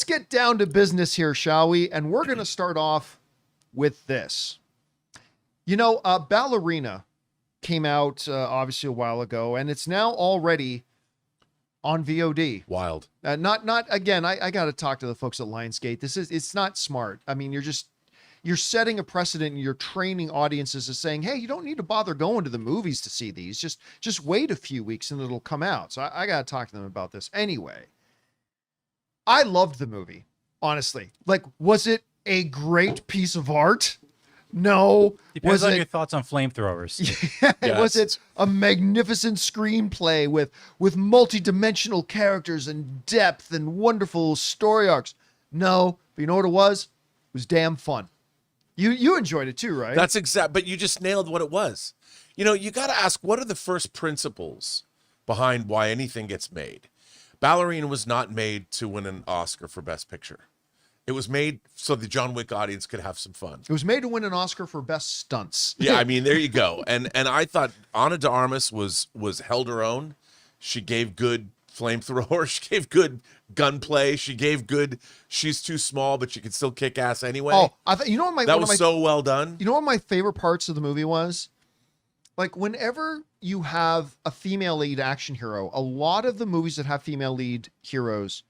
let's get down to business here, shall we? And we're going to start off with this. You know, Ballerina came out obviously a while ago, and it's now already on VOD. Wild. Not again. I got to talk to the folks at Lionsgate. It's not smart. I mean, you're setting a precedent, and you're training audiences as saying, hey, you don't need to bother going to the movies to see these. Just wait a few weeks and it'll come out. So I got to talk to them about this. Anyway, I loved the movie, honestly. Like, was it a great piece of art? No. Depends on your thoughts on flamethrowers. Yeah, yes. Was it a magnificent screenplay with multi-dimensional characters and depth and wonderful story arcs? No. But you know what it was? It was damn fun. You enjoyed it too, right? That's exact. But you just nailed what it was. You know, you got to ask, what are the first principles behind why anything gets made? Ballerina was not made to win an Oscar for Best Picture. It was made so the John Wick audience could have some fun. It was made to win an Oscar for Best Stunts. Yeah, I mean, there you go. And I thought Ana de Armas was held her own. She gave good flamethrower. She gave good gunplay. She gave good. She's too small, but she can still kick ass anyway. Oh, you know what that was so well done. You know what my favorite parts of the movie was? Like, whenever you have a female lead action hero, a lot of the movies that have female lead heroes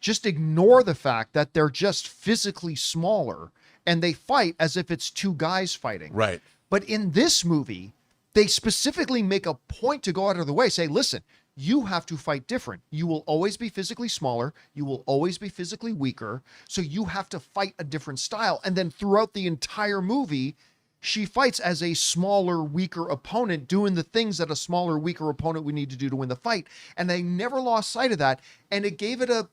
just ignore the fact that they're just physically smaller and they fight as if it's two guys fighting. Right. But in this movie, they specifically make a point to go out of the way, say, listen, you have to fight different. You will always be physically smaller. You will always be physically weaker. So you have to fight a different style. And then throughout the entire movie, she fights as a smaller, weaker opponent, doing the things that a smaller, weaker opponent would need to do to win the fight. And they never lost sight of that. And it gave it a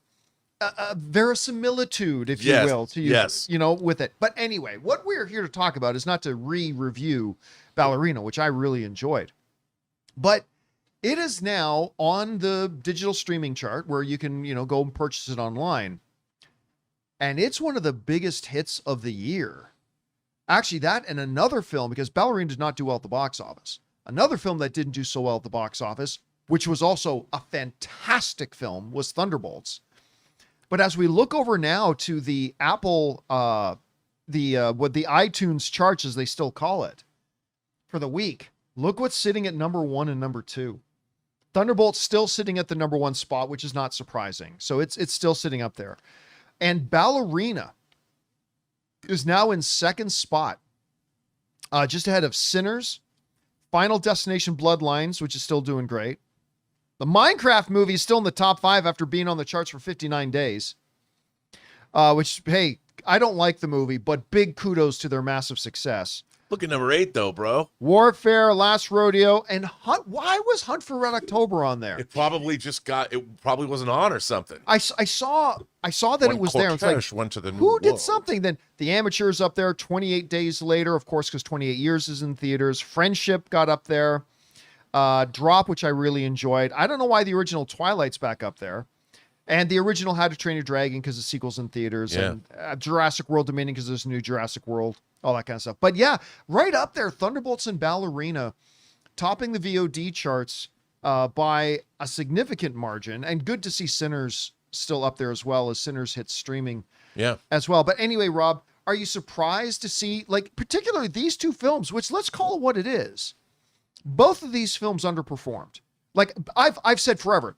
verisimilitude, if you will, to use, you know, with it. But anyway, what we're here to talk about is not to re-review Ballerina, which I really enjoyed. But it is now on the digital streaming chart where you can, you know, go and purchase it online. And it's one of the biggest hits of the year. Actually, that and another film, because Ballerina did not do well at the box office. Another film that didn't do so well at the box office, which was also a fantastic film, was Thunderbolts. But as we look over now to the Apple, what the iTunes charts, as they still call it, for the week, look what's sitting at number 1 and number 2. Thunderbolt's still sitting at the number 1 spot, which is not surprising. So it's still sitting up there. And Ballerina is now in second spot, just ahead of Sinners, Final Destination Bloodlines, which is still doing great. The Minecraft movie is still in the top 5 after being on the charts for 59 days. Which, hey, I don't like the movie, but big kudos to their massive success. Look at number 8, though, bro. Warfare, Last Rodeo, and Hunt. Why was Hunt for Red October on there? It probably just got. It probably wasn't on or something. I saw that it was there. It's like, went to the new who did world. something? Then The Amateur's up there 28 days later, of course, because 28 years is in theaters. Friendship got up there. Drop, which I really enjoyed. I don't know why the original Twilight's back up there. And the original How to Train Your Dragon because the sequel's in theaters. Yeah. And Jurassic World Dominion because there's a new Jurassic World. All that kind of stuff. But yeah, right up there, Thunderbolts and Ballerina topping the VOD charts by a significant margin. And good to see Sinners still up there as well, as Sinners hits streaming as well. But anyway, Rob, are you surprised to see, like, particularly these two films, which let's call it what it is. Both of these films underperformed. Like I've said forever,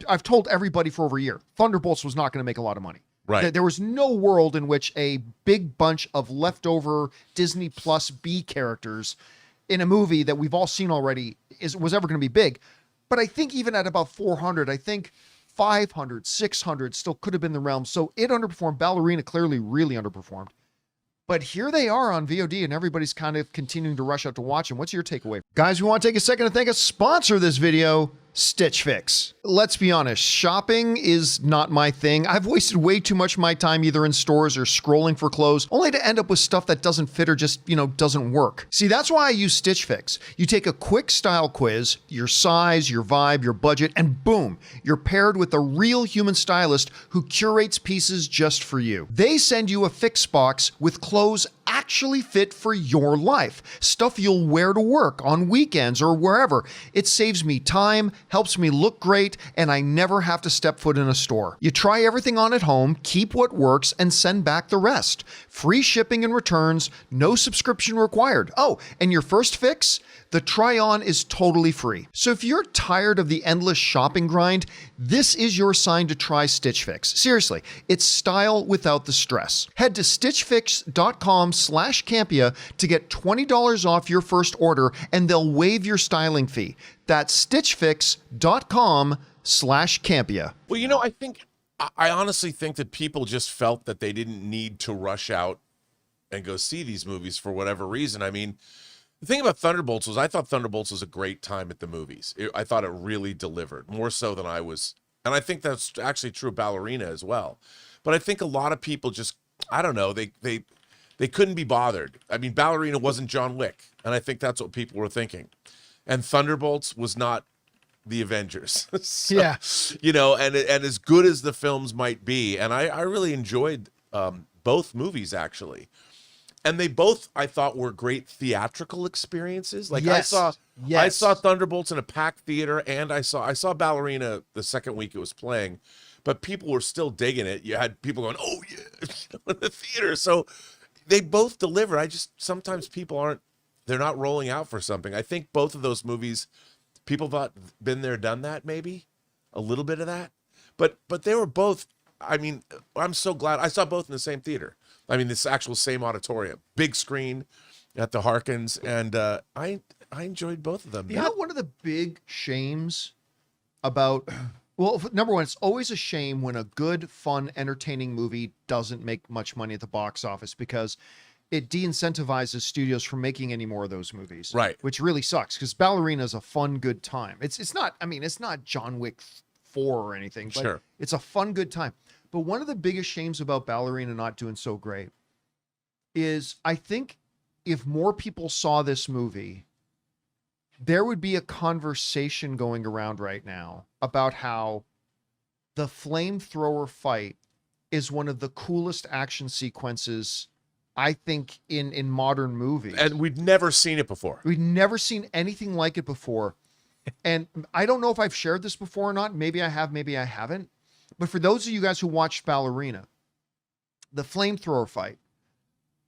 I've told everybody for over a year, Thunderbolts was not going to make a lot of money. Right. There was no world in which a big bunch of leftover Disney Plus B characters in a movie that we've all seen already was ever going to be big. But I think even at about 400, I think 500, 600 still could have been the realm. So it underperformed. Ballerina clearly really underperformed. But here they are on VOD, and everybody's kind of continuing to rush out to watch them. What's your takeaway? Guys, we want to take a second to thank a sponsor of this video, Stitch Fix. Let's be honest, shopping is not my thing. I've wasted way too much of my time either in stores or scrolling for clothes, only to end up with stuff that doesn't fit or just, doesn't work. See, that's why I use Stitch Fix. You take a quick style quiz, your size, your vibe, your budget, and boom, you're paired with a real human stylist who curates pieces just for you. They send you a fix box with clothes actually fit for your life. Stuff you'll wear to work, on weekends, or wherever. It saves me time, helps me look great, and I never have to step foot in a store. You try everything on at home, keep what works, and send back the rest. Free shipping and returns, no subscription required. Oh, and your first fix? The try-on is totally free. So if you're tired of the endless shopping grind, this is your sign to try Stitch Fix. Seriously, it's style without the stress. Head to stitchfix.com/Campea to get $20 off your first order, and they'll waive your styling fee. That's stitchfix.com/Campea. Well, I honestly think that people just felt that they didn't need to rush out and go see these movies for whatever reason. I mean, the thing about Thunderbolts was I thought Thunderbolts was a great time at the movies. I thought it really delivered, more so than I was. And I think that's actually true of Ballerina as well. But I think a lot of people just, I don't know, they couldn't be bothered. I mean, Ballerina wasn't John Wick, and I think that's what people were thinking. And Thunderbolts was not the Avengers. So, Yeah. And as good as the films might be, and I really enjoyed both movies, actually. And they both, I thought, were great theatrical experiences. Like Yes. I Yes. saw Thunderbolts in a packed theater, and I saw Ballerina the second week it was playing, but people were still digging it. You had people going, "Oh yeah," in the theater. So they both deliver. Sometimes people they're not rolling out for something. I think both of those movies, people thought been there, done that, maybe a little bit of that, but they were both. I mean, I'm so glad I saw both in the same theater. I mean, this actual same auditorium, big screen at the Harkins, and I enjoyed both of them. You know, one of the big shames about, well, number one, it's always a shame when a good, fun, entertaining movie doesn't make much money at the box office, because it de-incentivizes studios from making any more of those movies. Right. Which really sucks, because Ballerina is a fun, good time. It's not John Wick 4 or anything, but Sure. It's a fun, good time. But one of the biggest shames about Ballerina not doing so great is, I think if more people saw this movie, there would be a conversation going around right now about how the flamethrower fight is one of the coolest action sequences, I think, in modern movies. And we'd never seen it before. We'd never seen anything like it before. And I don't know if I've shared this before or not. Maybe I have, maybe I haven't. But for those of you guys who watched Ballerina, the flamethrower fight,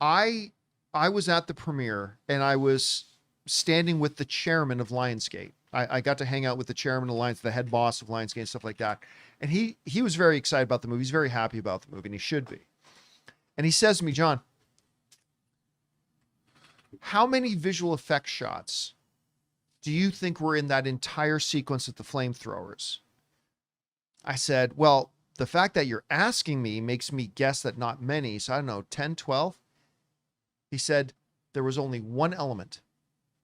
I was at the premiere, and I was standing with the chairman of Lionsgate. I got to hang out with the chairman of Lionsgate, the head boss of Lionsgate, and stuff like that. And he was very excited about the movie. He's very happy about the movie, and he should be. And he says to me, "John, how many visual effects shots do you think were in that entire sequence of the flamethrowers?" I said, "Well, the fact that you're asking me makes me guess that not many. So I don't know, 10, 12. He said, "There was only one element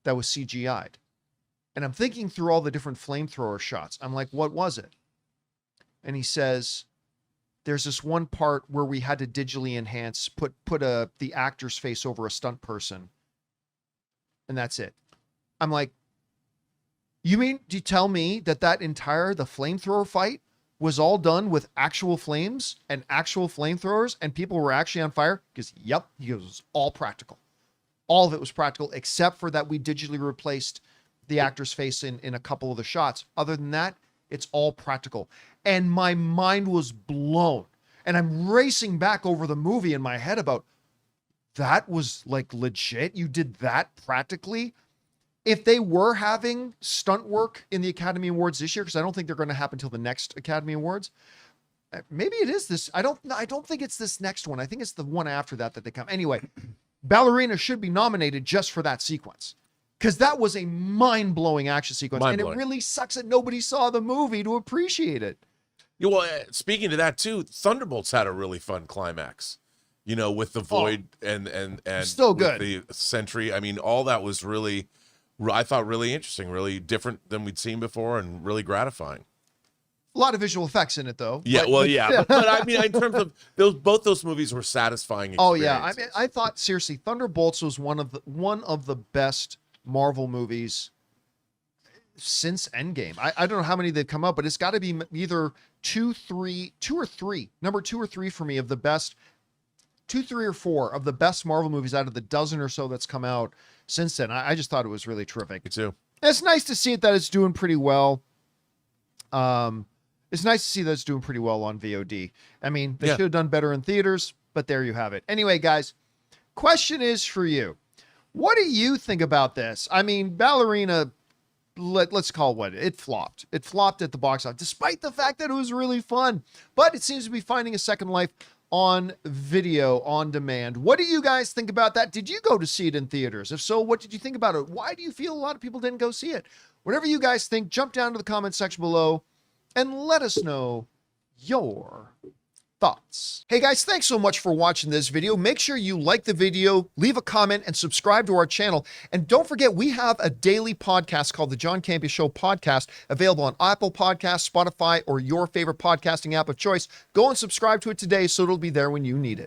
that was CGI'd." And I'm thinking through all the different flamethrower shots. I'm like, "What was it?" And he says, "There's this one part where we had to digitally enhance, put the actor's face over a stunt person. And that's it." I'm like, "You mean to tell me that the flamethrower fight was all done with actual flames and actual flamethrowers, and people were actually on fire?" Because, yep, he goes, "It was all practical. All of it was practical, except for that we digitally replaced the actor's face in a couple of the shots. Other than that, it's all practical." And my mind was blown. And I'm racing back over the movie in my head about, that was like legit? You did that practically? If they were having stunt work in the Academy Awards this year, because I don't think they're going to happen until the next Academy Awards, maybe it is this. I don't think it's this next one. I think it's the one after that they come. Anyway, Ballerina should be nominated just for that sequence, because that was a mind-blowing action sequence. And it really sucks that nobody saw the movie to appreciate it. Yeah, well, speaking to that too, Thunderbolts had a really fun climax. With the void and still good. With the sentry. I mean, all that was really, I thought, really interesting, really different than we'd seen before, and really gratifying. A lot of visual effects in it, though. Yeah, but I mean, in terms of both those movies were satisfying. Oh yeah, I mean, I thought seriously, Thunderbolts was one of the best Marvel movies since Endgame. I don't know how many they've come out, but it's got to be either two or three, number 2 or 3 for me of the best two, three, or four of the best Marvel movies out of the dozen or so that's come out since then. I just thought it was really terrific. Me too. It's nice to see that it's doing pretty well. It's nice to see that it's doing pretty well on VOD. I mean, they should have done better in theaters, but there you have it. Anyway, guys, question is for you. What do you think about this? I mean, Ballerina, let's call it what it flopped. It flopped at the box office, despite the fact that it was really fun. But it seems to be finding a second life on video, on demand. What do you guys think about that? Did you go to see it in theaters? If so, what did you think about it? Why do you feel a lot of people didn't go see it? Whatever you guys think, jump down to the comment section below and let us know your thoughts. Hey guys, thanks so much for watching this video. Make sure you like the video, leave a comment, and subscribe to our channel. And don't forget, we have a daily podcast called the John Campea Show podcast, available on Apple Podcasts, Spotify, or your favorite podcasting app of choice. Go and subscribe to it today so it'll be there when you need it.